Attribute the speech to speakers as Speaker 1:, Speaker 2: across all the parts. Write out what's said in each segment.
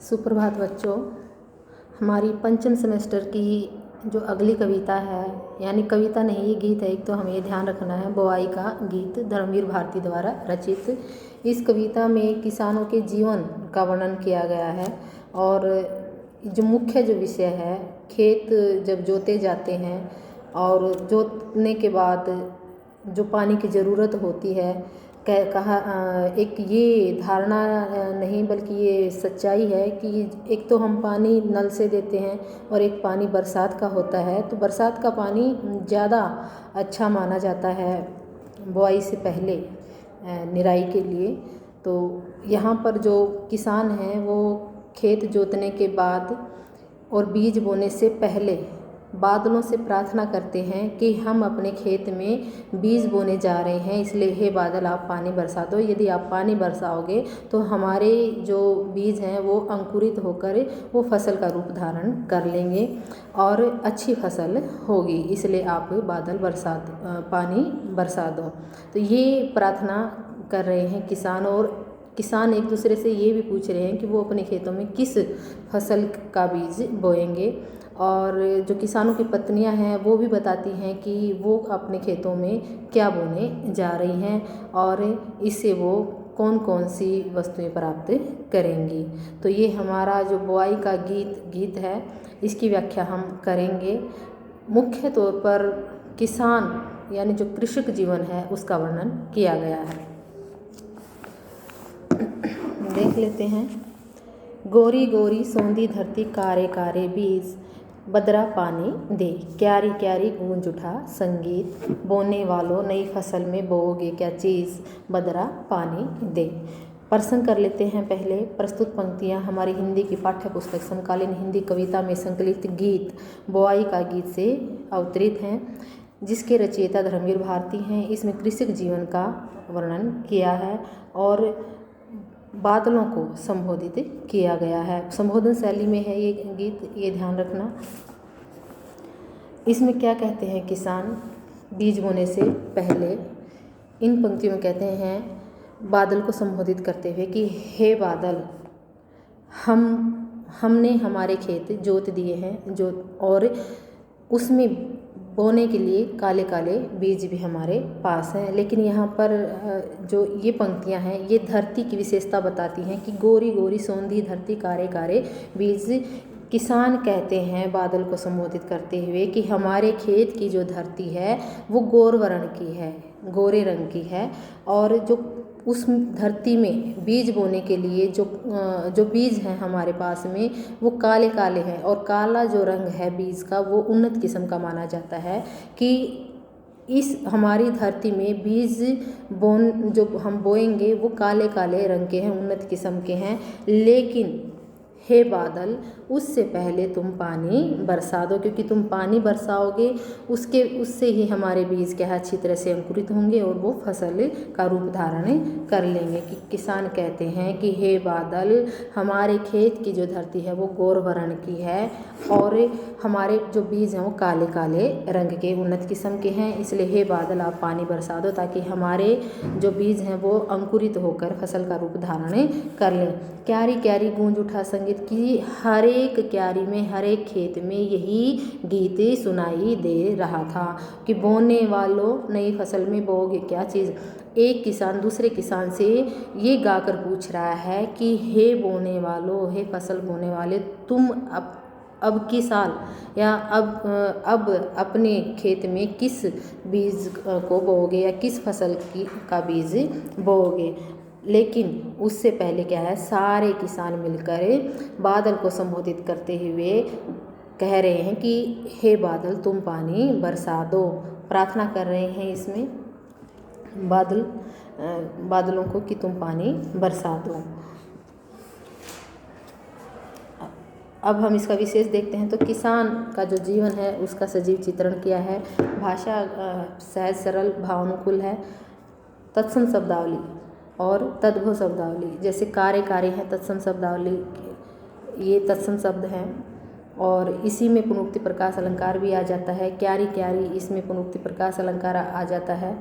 Speaker 1: सुप्रभात बच्चों। हमारी पंचम सेमेस्टर की जो अगली कविता है, यानी कविता नहीं ये गीत है, एक तो हमें ध्यान रखना है, बोआई का गीत धर्मवीर भारती द्वारा रचित। इस कविता में किसानों के जीवन का वर्णन किया गया है और जो मुख्य जो विषय है, खेत जब जोते जाते हैं और जोतने के बाद जो पानी की ज़रूरत होती है, कहा एक ये धारणा नहीं बल्कि ये सच्चाई है कि एक तो हम पानी नल से देते हैं और एक पानी बरसात का होता है। तो बरसात का पानी ज़्यादा अच्छा माना जाता है बुआई से पहले निराई के लिए। तो यहाँ पर जो किसान हैं वो खेत जोतने के बाद और बीज बोने से पहले बादलों से प्रार्थना करते हैं कि हम अपने खेत में बीज बोने जा रहे हैं, इसलिए हे बादल आप पानी बरसा दो। यदि आप पानी बरसाओगे तो हमारे जो बीज हैं वो अंकुरित होकर वो फसल का रूप धारण कर लेंगे और अच्छी फसल होगी, इसलिए आप बादल पानी बरसा दो। तो ये प्रार्थना कर रहे हैं किसान, और किसान एक दूसरे से ये भी पूछ रहे हैं कि वो अपने खेतों में किस फसल का बीज बोएंगे। और जो किसानों की पत्नियां हैं वो भी बताती हैं कि वो अपने खेतों में क्या बोने जा रही हैं और इससे वो कौन कौन सी वस्तुएं प्राप्त करेंगी। तो ये हमारा जो बुआई का गीत है, इसकी व्याख्या हम करेंगे। मुख्य तौर पर किसान यानी जो कृषक जीवन है उसका वर्णन किया गया है। देख लेते हैं। गोरी गोरी सौंधी धरती कारे कारे बीज, बदरा पानी दे, क्यारी क्यारी गूंज उठा संगीत, बोने वालों नई फसल में बोओगे क्या चीज़, बदरा पानी दे। प्रश्न कर लेते हैं। पहले प्रस्तुत पंक्तियां हमारी हिंदी की पाठ्य पुस्तक समकालीन हिंदी कविता में संकलित गीत बुआई का गीत से अवतरित हैं, जिसके रचयिता धर्मवीर भारती हैं। इसमें कृषक जीवन का वर्णन किया है और बादलों को संबोधित किया गया है। संबोधन शैली में है ये गीत, ये ध्यान रखना। इसमें क्या कहते हैं किसान बीज बोने से पहले, इन पंक्तियों में कहते हैं बादल को संबोधित करते हुए कि हे बादल, हमने हमारे खेत जोत दिए हैं और उसमें बोने के लिए काले काले बीज भी हमारे पास हैं। लेकिन यहाँ पर जो ये पंक्तियाँ हैं ये धरती की विशेषता बताती हैं कि गोरी गोरी सौंधी धरती कारे कारे बीज। किसान कहते हैं बादल को संबोधित करते हुए कि हमारे खेत की जो धरती है वो गौर वर्ण की है, गोरे रंग की है, और जो उस धरती में बीज बोने के लिए जो बीज हैं हमारे पास में वो काले काले हैं, और काला जो रंग है बीज का वो उन्नत किस्म का माना जाता है कि इस हमारी धरती में बीज जो हम बोएंगे वो काले काले रंग के हैं, उन्नत किस्म के हैं। लेकिन हे बादल, उससे पहले तुम पानी बरसा दो, क्योंकि तुम पानी बरसाओगे उससे ही हमारे बीज क्या है अच्छी तरह से अंकुरित होंगे और वो फसल का रूप धारण कर लेंगे। कि किसान कहते हैं कि हे बादल, हमारे खेत की जो धरती है वो गौर वर्ण की है और हमारे जो बीज हैं वो काले काले रंग के उन्नत किस्म के हैं, इसलिए हे बादल आप पानी बरसा दो ताकि हमारे जो बीज हैं वो अंकुरित होकर फसल का रूप धारण कर लें। क्यारी क्यारी गूंज उठा संगीत, की हर एक क्यारी में हर एक खेत में यही गीत सुनाई दे रहा था कि बोने वालों नई फसल में बोओगे क्या चीज़। एक किसान दूसरे किसान से ये गाकर पूछ रहा है कि हे बोने वालों, हे फसल बोने वाले, तुम अब की साल या अब अपने खेत में किस बीज को बोओगे या किस फसल का बीज बोओगे। लेकिन उससे पहले क्या है, सारे किसान मिलकर बादल को संबोधित करते हुए कह रहे हैं कि हे बादल तुम पानी बरसा दो। प्रार्थना कर रहे हैं इसमें बादलों को कि तुम पानी बरसा दो। अब हम इसका विशेष देखते हैं। तो किसान का जो जीवन है उसका सजीव चित्रण किया है। भाषा सहज सरल भावानुकूल है। तत्सम शब्दावली और तद्भव शब्दावली, जैसे कार्य कार्य है तत्सम शब्दावली, ये तत्सम शब्द हैं और इसी में पुनरुक्ति प्रकाश अलंकार भी आ जाता है। क्यारी क्यारी, इसमें पुनरुक्ति प्रकाश अलंकार आ जाता है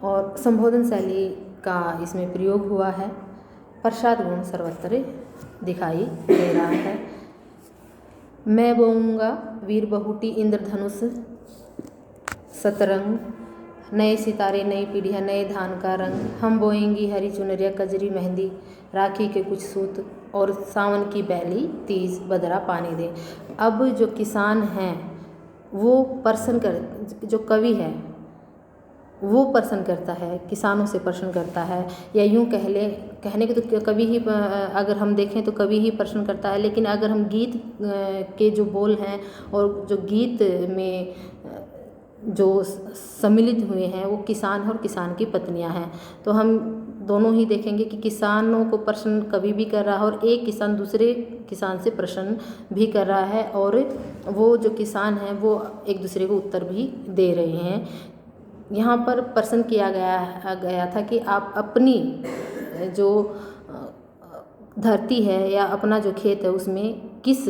Speaker 1: और संबोधन शैली का इसमें प्रयोग हुआ है। प्रसाद गुण सर्वत्र दिखाई दे रहा है। मैं बोऊंगा वीर बहुटी इंद्रधनुष सतरंग, नए सितारे नई पीढ़ियाँ नए धान का रंग, हम बोएंगी हरी चुनरिया कजरी मेहंदी, राखी के कुछ सूत और सावन की पहली तीज बदरा पानी दे। अब जो किसान हैं वो प्रश्न कर, जो कवि है वो प्रश्न करता है, किसानों से प्रश्न करता है, या यूँ कहने के तो कवि ही, अगर हम देखें तो कवि ही प्रश्न करता है, लेकिन अगर हम गीत के जो बोल हैं और जो गीत में जो सम्मिलित हुए हैं वो किसान हैं और किसान की पत्नियां हैं, तो हम दोनों ही देखेंगे कि किसानों को प्रश्न कवि भी कर रहा है और एक किसान दूसरे किसान से प्रश्न भी कर रहा है, और वो जो किसान हैं वो एक दूसरे को उत्तर भी दे रहे हैं। यहाँ पर प्रश्न किया गया था कि आप अपनी जो धरती है या अपना जो खेत है उसमें किस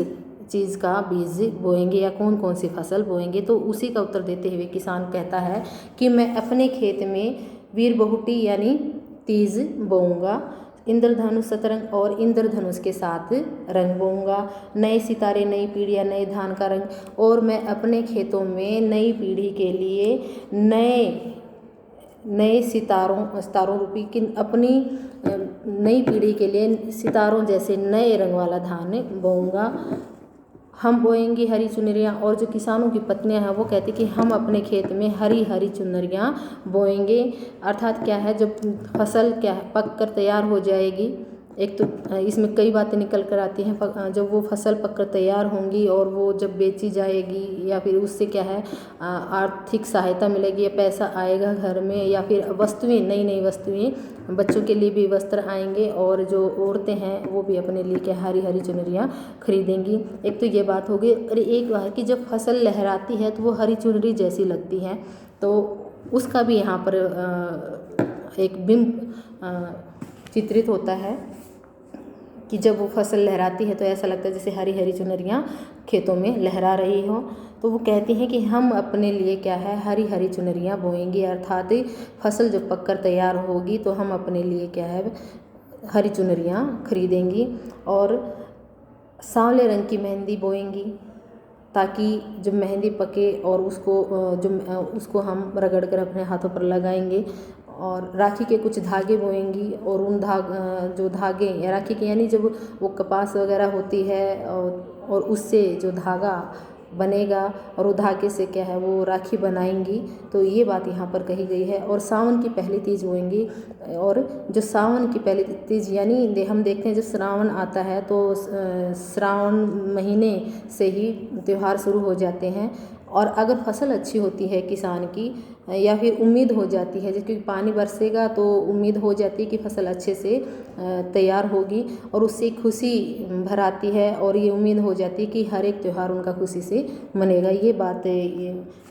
Speaker 1: चीज़ का बीज बोएंगे या कौन कौन सी फसल बोएंगे। तो उसी का उत्तर देते हुए किसान कहता है कि मैं अपने खेत में वीर बहुटी यानी तीज बोऊंगा, इंद्रधनुष सतरंग और इंद्रधनुष के साथ रंग बोऊंगा, नए सितारे नई पीढ़ियाँ नए धान का रंग, और मैं अपने खेतों में नई पीढ़ी के लिए नए सितारों रूपी कि अपनी नई पीढ़ी के लिए सितारों जैसे नए रंग वाला धान बोऊंगा। हम बोएंगी हरी चुनरियाँ, और जो किसानों की पत्नियां हैं वो कहती कि हम अपने खेत में हरी हरी चुनरियाँ बोएंगे। अर्थात क्या है, जब फसल क्या है पक कर तैयार हो जाएगी, एक तो इसमें कई बातें निकल कर आती हैं, जब वो फसल पक कर तैयार होंगी और वो जब बेची जाएगी या फिर उससे क्या है आर्थिक सहायता मिलेगी या पैसा आएगा घर में, या फिर वस्तुएं नई नई वस्तुएं, बच्चों के लिए भी वस्त्र आएंगे और जो औरतें हैं वो भी अपने लिए क्या हरी हरी चुनरियाँ खरीदेंगी। एक तो ये बात हो गई, और एक बात है कि जब फसल लहराती है तो वो हरी चुनरी जैसी लगती है, तो उसका भी यहाँ पर एक बिंब चित्रित होता है कि जब वो फसल लहराती है तो ऐसा लगता है जैसे हरी हरी चुनरियाँ खेतों में लहरा रही हो। तो वो कहती हैं कि हम अपने लिए क्या है हरी हरी चुनरियाँ बोएंगे, अर्थात फसल जब पककर तैयार होगी तो हम अपने लिए क्या है हरी चुनरियाँ खरीदेंगी, और सांवले रंग की मेहंदी बोएंगी ताकि जब मेहंदी पके और उसको हम रगड़ कर अपने हाथों पर लगाएंगे, और राखी के कुछ धागे बोएंगी, और उन जो धागे या राखी के यानी जब वो कपास वगैरह होती है और उससे जो धागा बनेगा और वो धागे से क्या है वो राखी बनाएंगी। तो ये बात यहाँ पर कही गई है। और सावन की पहली तीज बोएंगी, और जो सावन की पहली तीज यानी हम देखते हैं जब श्रावण आता है तो श्रावण महीने से ही त्यौहार शुरू हो जाते हैं, और अगर फसल अच्छी होती है किसान की या फिर उम्मीद हो जाती है क्योंकि पानी बरसेगा तो उम्मीद हो जाती है कि फसल अच्छे से तैयार होगी, और उससे खुशी भर आती है और ये उम्मीद हो जाती है कि हर एक त्यौहार उनका खुशी से मनेगा। ये बात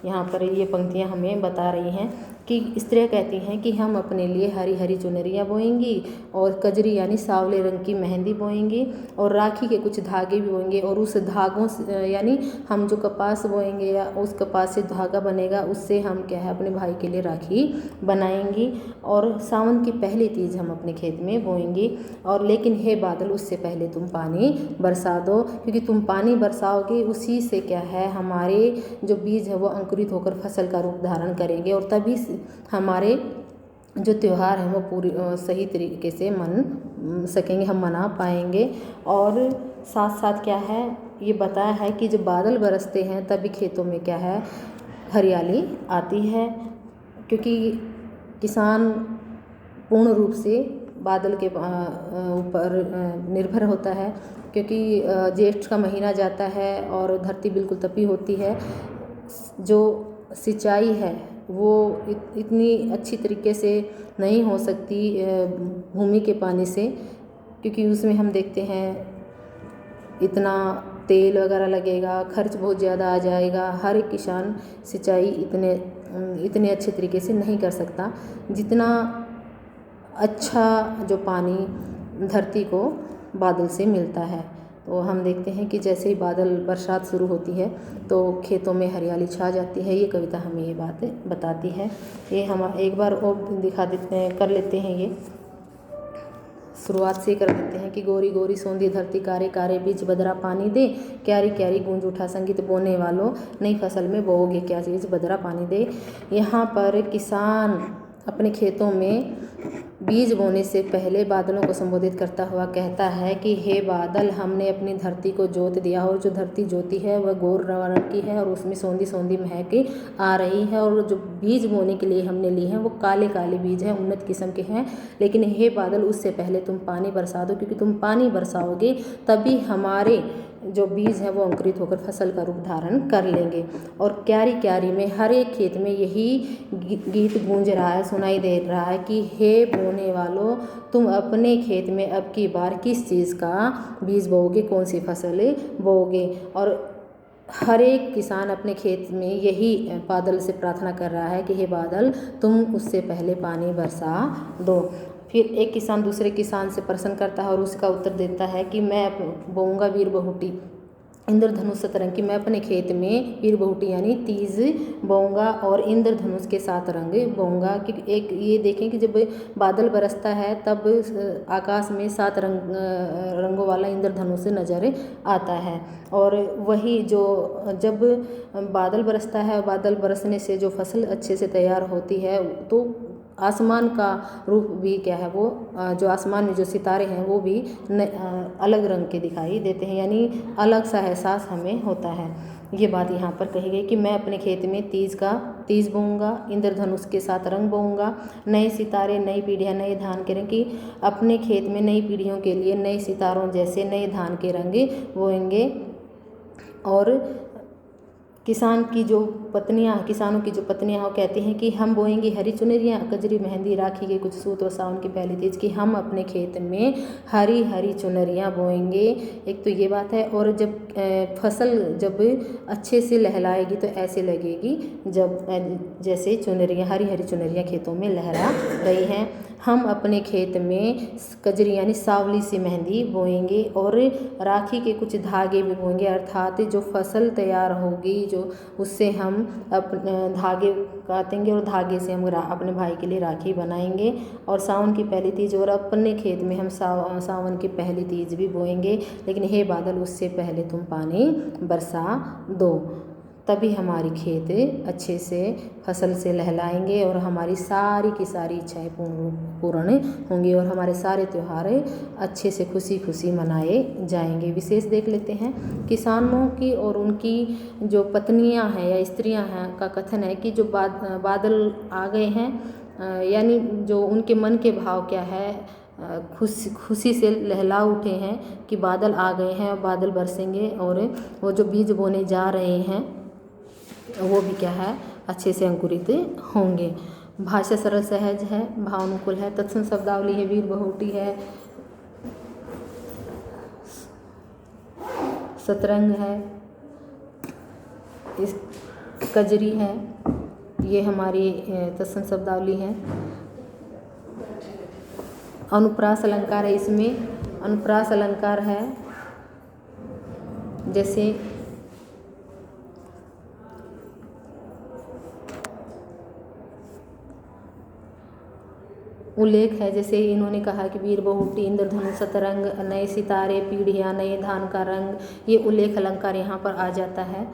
Speaker 1: यहाँ पर ये पंक्तियाँ हमें बता रही हैं कि स्त्रियाँ कहती हैं कि हम अपने लिए हरी हरी चुनरियाँ बोएंगी और कजरी यानी सांवले रंग की मेहंदी बोएंगी, और राखी के कुछ धागे भी बोएंगे, और उस धागों से यानी हम जो कपास बोएंगे या उस कपास से धागा बनेगा उससे हम क्या है अपने भाई के लिए राखी बनाएंगी, और सावन की पहली तीज हम अपने खेत में बोएंगी। और लेकिन हे बादल उससे पहले तुम पानी बरसा दो, क्योंकि तुम पानी बरसाओगे उसी से क्या है हमारे जो बीज है वो अंकुरित होकर फसल का रूप धारण करेंगे, और तभी हमारे जो त्यौहार हैं वो पूरी सही तरीके से मन सकेंगे, हम मना पाएंगे। और साथ साथ क्या है ये बताया है कि जब बादल बरसते हैं तभी खेतों में क्या है हरियाली आती है, क्योंकि किसान पूर्ण रूप से बादल के ऊपर निर्भर होता है, क्योंकि ज्येष्ठ का महीना जाता है और धरती बिल्कुल तपी होती है। जो सिंचाई है वो इतनी अच्छी तरीके से नहीं हो सकती भूमि के पानी से, क्योंकि उसमें हम देखते हैं इतना तेल वगैरह लगेगा, खर्च बहुत ज़्यादा आ जाएगा। हर एक किसान सिंचाई इतने अच्छे तरीके से नहीं कर सकता जितना अच्छा जो पानी धरती को बादल से मिलता है। तो हम देखते हैं कि जैसे ही बादल बरसात शुरू होती है तो खेतों में हरियाली छा जाती है। ये कविता हमें ये बात बताती है। ये हम एक बार और दिखा देते हैं, कर लेते हैं ये शुरुआत से कर देते हैं कि गोरी गोरी सोंधी धरती, कारे कारे बीज बदरा पानी दे, क्यारी क्यारी गूंज उठा संगीत, बोने वालों नई फसल में बोओगे क्या चीज़, बदरा पानी दे। यहाँ पर किसान अपने खेतों में बीज बोने से पहले बादलों को संबोधित करता हुआ कहता है कि हे बादल, हमने अपनी धरती को जोत दिया और जो धरती जोती है वह गोर रंग की है और उसमें सौंधी सौंधी महक आ रही है, और जो बीज बोने के लिए हमने लिए हैं वो काले काले बीज हैं, उन्नत किस्म के हैं। लेकिन हे बादल, उससे पहले तुम पानी बरसा दो, क्योंकि तुम पानी बरसाओगे तभी हमारे जो बीज हैं वो अंकुरित होकर फसल का रूप धारण कर लेंगे। और क्यारी क्यारी में हर एक खेत में यही गीत गूंज रहा है, सुनाई दे रहा है कि हे बोने वालों, तुम अपने खेत में अब की बार किस चीज़ का बीज बोओगे, कौन सी फसल बोओगे। और हर एक किसान अपने खेत में यही बादल से प्रार्थना कर रहा है कि हे बादल, तुम उससे पहले पानी बरसा दो। फिर एक किसान दूसरे किसान से प्रश्न करता है और उसका उत्तर देता है कि मैं बोऊंगा वीर बहुटी इंद्रधनुष सतरंग की, मैं अपने खेत में वीर बहुटी यानी तीज बोऊंगा और इंद्रधनुष के 7 रंग बोऊंगा। कि एक ये देखें कि जब बादल बरसता है तब आकाश में 7 रंगों वाला इंद्रधनुष नज़र आता है। और वही जो जब बादल बरसता है, बादल बरसने से जो फसल अच्छे से तैयार होती है तो आसमान का रूप भी क्या है, वो जो आसमान में जो सितारे हैं वो भी अलग रंग के दिखाई देते हैं, यानी अलग सा एहसास हमें होता है। ये बात यहाँ पर कही गई कि मैं अपने खेत में तीज बोऊंगा, इंद्रधनुष के 7 रंग बोऊंगा, नए सितारे, नई पीढ़ियाँ, नए धान के रंग, की अपने खेत में नई पीढ़ियों के लिए नए सितारों जैसे नए धान के रंग बोएंगे। और किसानों की जो पत्नियां वो कहती हैं कि हम बोएंगे हरी चुनरियाँ, कजरी, मेहंदी, राखी के कुछ सूत और सावन की पहली तीज, की हम अपने खेत में हरी हरी चुनरियाँ बोएंगे। एक तो ये बात है। और जब फसल जब अच्छे से लहलाएगी तो ऐसे लगेगी जैसे चुनरियाँ, हरी हरी चुनरियाँ खेतों में लहरा रही हैं। हम अपने खेत में कजरी यानी सांवली सी मेहंदी बोएंगे और राखी के कुछ धागे भी बोएंगे, अर्थात जो फसल तैयार होगी जो उससे हम धागे काटेंगे और धागे से हम अपने भाई के लिए राखी बनाएंगे। और सावन की पहली तीज, और अपने खेत में हम सावन की पहली तीज भी बोएंगे। लेकिन हे बादल, उससे पहले तुम पानी बरसा दो, तभी हमारी खेत अच्छे से फसल से लहलाएंगे और हमारी सारी की सारी इच्छाएं पूर्ण होंगी और हमारे सारे त्यौहार अच्छे से खुशी खुशी मनाए जाएंगे। विशेष देख लेते हैं किसानों की और उनकी जो पत्नियां हैं या स्त्रियां हैं का कथन है कि जो बादल आ गए हैं, यानी जो उनके मन के भाव क्या है, खुशी से लहला उठे हैं कि बादल आ गए हैं, बादल बरसेंगे और वो जो बीज बोने जा रहे हैं वो भी क्या है, अच्छे से अंकुरित होंगे। भाषा सरल सहज है, भावानुकूल है, तत्सम शब्दावली है, वीर बहुटी है, सतरंग है, इस कजरी है, ये हमारी तत्सम शब्दावली है। अनुप्रास अलंकार है, इसमें अनुप्रास अलंकार है जैसे उल्लेख है, जैसे इन्होंने कहा कि वीर बहुटी, इंद्रधनुष, सतरंग, नए सितारे, पीढ़ियाँ, नए धान का रंग, ये उल्लेख अलंकार यहाँ पर आ जाता है।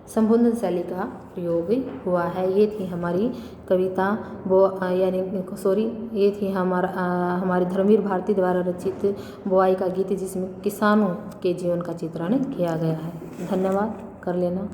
Speaker 1: संबोधन शैली का प्रयोग हुआ है। ये थी हमारी कविता ये थी हमारे धर्मवीर भारती द्वारा रचित बुआई का गीत, जिसमें किसानों के जीवन का चित्रण किया गया है। धन्यवाद, कर लेना।